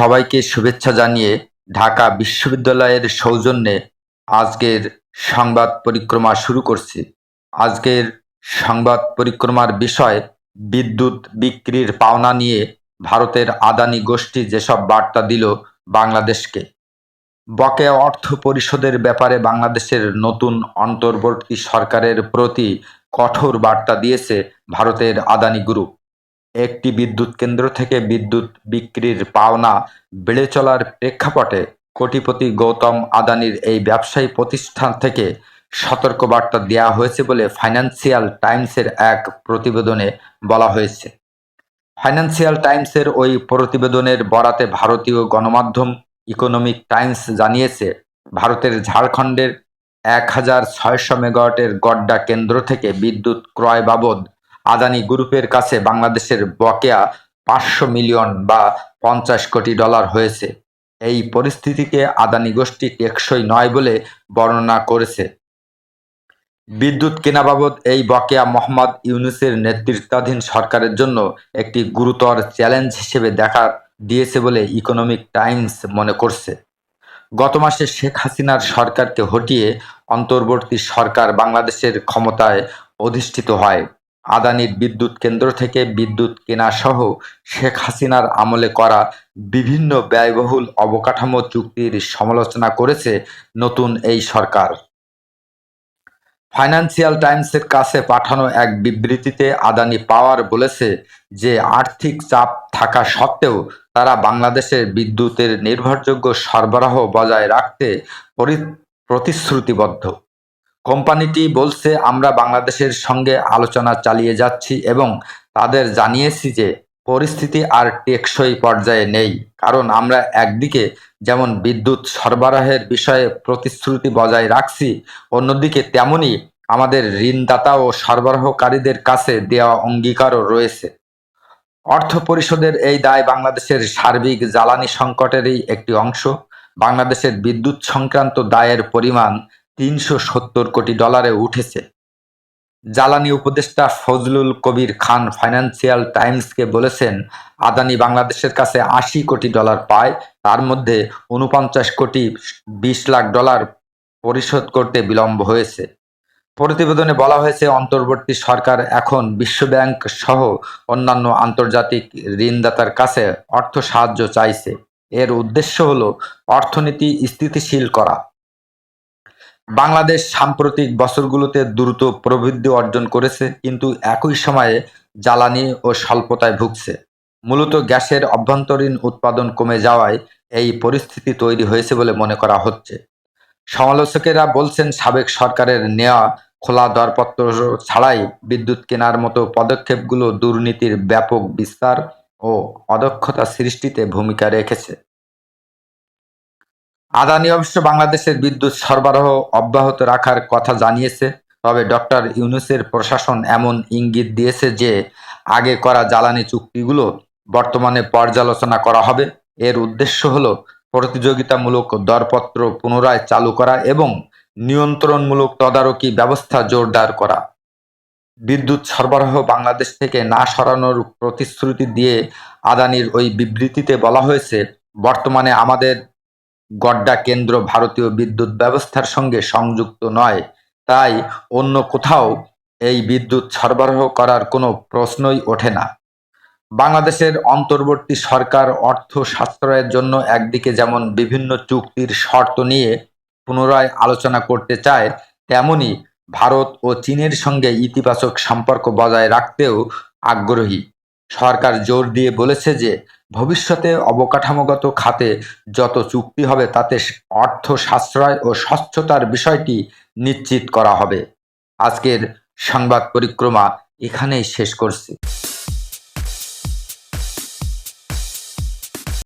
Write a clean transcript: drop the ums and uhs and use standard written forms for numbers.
সবাইকে শুভেচ্ছা জানিয়ে ঢাকা বিশ্ববিদ্যালয়ের সৌজন্যে আজকের সংবাদ পরিক্রমা শুরু করছি। আজকের সংবাদ পরিক্রমার বিষয় বিদ্যুৎ বিক্রির পাওনা নিয়ে ভারতের আদানি গোষ্ঠী যেসব বার্তা দিল বাংলাদেশকে। বকেয়া অর্থ পরিশোধের ব্যাপারে বাংলাদেশের নতুন অন্তর্বর্তী সরকারের প্রতি কঠোর বার্তা দিয়েছে ভারতের আদানি গ্রুপ। একটি বিদ্যুৎ কেন্দ্র থেকে বিদ্যুৎ বিক্রির পাওনা বেড়ে চলার প্রেক্ষাপটে কোটিপতি গৌতম আদানির এই ব্যবসায়ী প্রতিষ্ঠান থেকে সতর্কবার্তা দেওয়া হয়েছে বলে ফাইন্যান্সিয়াল টাইমসের এক প্রতিবেদনে বলা হয়েছে। ফাইন্যান্সিয়াল টাইমসের ওই প্রতিবেদনের বরাতে ভারতীয় গণমাধ্যম ইকোনমিক টাইমস জানিয়েছে, ভারতের ঝাড়খণ্ডের 1600 মেগাওয়াটের গড্ডা কেন্দ্র থেকে বিদ্যুৎ ক্রয় বাবদ আদানি গ্রুপের কাছে বাংলাদেশের বকেয়া 500 মিলিয়ন বা 50 কোটি ডলার হয়েছে। এই পরিস্থিতিকে আদানি গোষ্ঠী টেকসই নয় বলে বর্ণনা করেছে। বিদ্যুৎ কেনা বাবদ এই বকেয়া মোহাম্মদ ইউনূসের নেতৃত্বাধীন সরকারের জন্য একটি গুরুতর চ্যালেঞ্জ হিসেবে দেখা দিয়েছে বলে ইকোনমিক টাইমস মনে করছে। গত মাসে শেখ হাসিনার সরকারকে হটিয়ে অন্তর্বর্তী সরকার বাংলাদেশের ক্ষমতায় অধিষ্ঠিত হয়। আদানির বিদ্যুৎ কেন্দ্র থেকে বিদ্যুৎ কেনা সহ শেখ হাসিনার আমলে করা বিভিন্ন ব্যয়বহুল অবকাঠামো চুক্তির সমালোচনা করেছে নতুন এই সরকার। ফাইন্যান্সিয়াল টাইমসের কাছে পাঠানো এক বিবৃতিতে আদানি পাওয়ার বলেছে যে আর্থিক চাপ থাকা সত্ত্বেও তারা বাংলাদেশের বিদ্যুতের নির্ভরযোগ্য সরবরাহ বজায় রাখতে প্রতিশ্রুতিবদ্ধ। কোম্পানিটি বলছে, আমরা বাংলাদেশের সঙ্গে আলোচনা চালিয়ে যাচ্ছি এবং তাদের জানিয়েছি যে পরিস্থিতি আর টেকসই পর্যায়ে নেই, কারণ আমরা একদিকে যেমন বিদ্যুৎ সরবরাহের বিষয়ে প্রতিশ্রুতি বজায় রাখছি, অন্যদিকে তেমনি আমাদের ঋণদাতা ও সরবরাহকারীদের কাছে দেওয়া অঙ্গীকারও রয়েছে। অর্থ পরিশোধের এই দায় বাংলাদেশের সার্বিক জ্বালানি সংকটেরই একটি অংশ। বাংলাদেশের বিদ্যুৎ সংক্রান্ত দায়ের পরিমাণ 370 কোটি ডলারে উঠেছে। জ্বালানি উপদেষ্টা ফজলুল কবির খান ফাইন্যান্সিয়াল টাইমসকে বলেছেন, আদানি বাংলাদেশের কাছে 80 কোটি ডলার পায়, তার মধ্যে 49 কোটি 20 লাখ ডলার পরিশোধ করতে বিলম্ব হয়েছে। প্রতিবেদনে বলা হয়েছে, অন্তর্বর্তী সরকার এখন বিশ্বব্যাংক সহ অন্যান্য আন্তর্জাতিক ঋণদাতার কাছে অর্থ সাহায্য চাইছে। এর উদ্দেশ্য হলো অর্থনীতি স্থিতিশীল করা। বাংলাদেশ সাম্প্রতিক বছরগুলোতে দ্রুত প্রবৃদ্ধি অর্জন করেছে, কিন্তু একই সময়ে জ্বালানি ও স্বল্পতায় ভুগছে। মূলত গ্যাসের অভ্যন্তরীণ উৎপাদন কমে যাওয়ায় এই পরিস্থিতি তৈরি হয়েছে বলে মনে করা হচ্ছে। সমালোচকেরা বলছেন, সাবেক সরকারের নেওয়া খোলা দরপত্র ছাড়াই বিদ্যুৎ কেনার মতো পদক্ষেপগুলো দুর্নীতির ব্যাপক বিস্তার ও অদক্ষতা সৃষ্টিতে ভূমিকা রেখেছে। আদানি অবশ্য বাংলাদেশের বিদ্যুৎ সরবরাহ অব্যাহত রাখার কথা জানিয়েছে, তবে ডক্টর ইউনূসের প্রশাসন এমন ইঙ্গিত দিয়েছে যে আগে করা জ্বালানি চুক্তিগুলো বর্তমানে পর্যালোচনা করা হবে। এর উদ্দেশ্য হলো প্রতিযোগিতামূলক দরপত্র পুনরায় চালু করা এবং নিয়ন্ত্রণমূলক তদারকি ব্যবস্থা জোরদার করা। বিদ্যুৎ সরবরাহ বাংলাদেশ থেকে না সরানোর প্রতিশ্রুতি দিয়ে আদানির ওই বিবৃতিতে বলা হয়েছে, বর্তমানে আমাদের গড্ডা কেন্দ্র ভারতীয় বিদ্যুৎ ব্যবস্থার সঙ্গে সংযুক্ত নয়, তাই অন্য কোথাও এই বিদ্যুৎ সরবরাহ করার কোনো প্রশ্নই ওঠে না। বাংলাদেশের অন্তর্বর্তী সরকার অর্থ সাশ্রয়ের জন্য একদিকে যেমন বিভিন্ন চুক্তির শর্ত নিয়ে পুনরায় আলোচনা করতে চায়, তেমনি ভারত ও চীনের সঙ্গে ইতিবাচক সম্পর্ক বজায় রাখতেও আগ্রহী। সরকার জোর দিয়ে বলেছে যে ভবিষ্যতে অবকাঠামোগত খাতে যত চুক্তি হবে তাতে অর্থ সাশ্রয় ও স্বচ্ছতার বিষয়টি নিশ্চিত করা হবে। আজকের সংবাদ পরিক্রমা এখানেই শেষ করছি।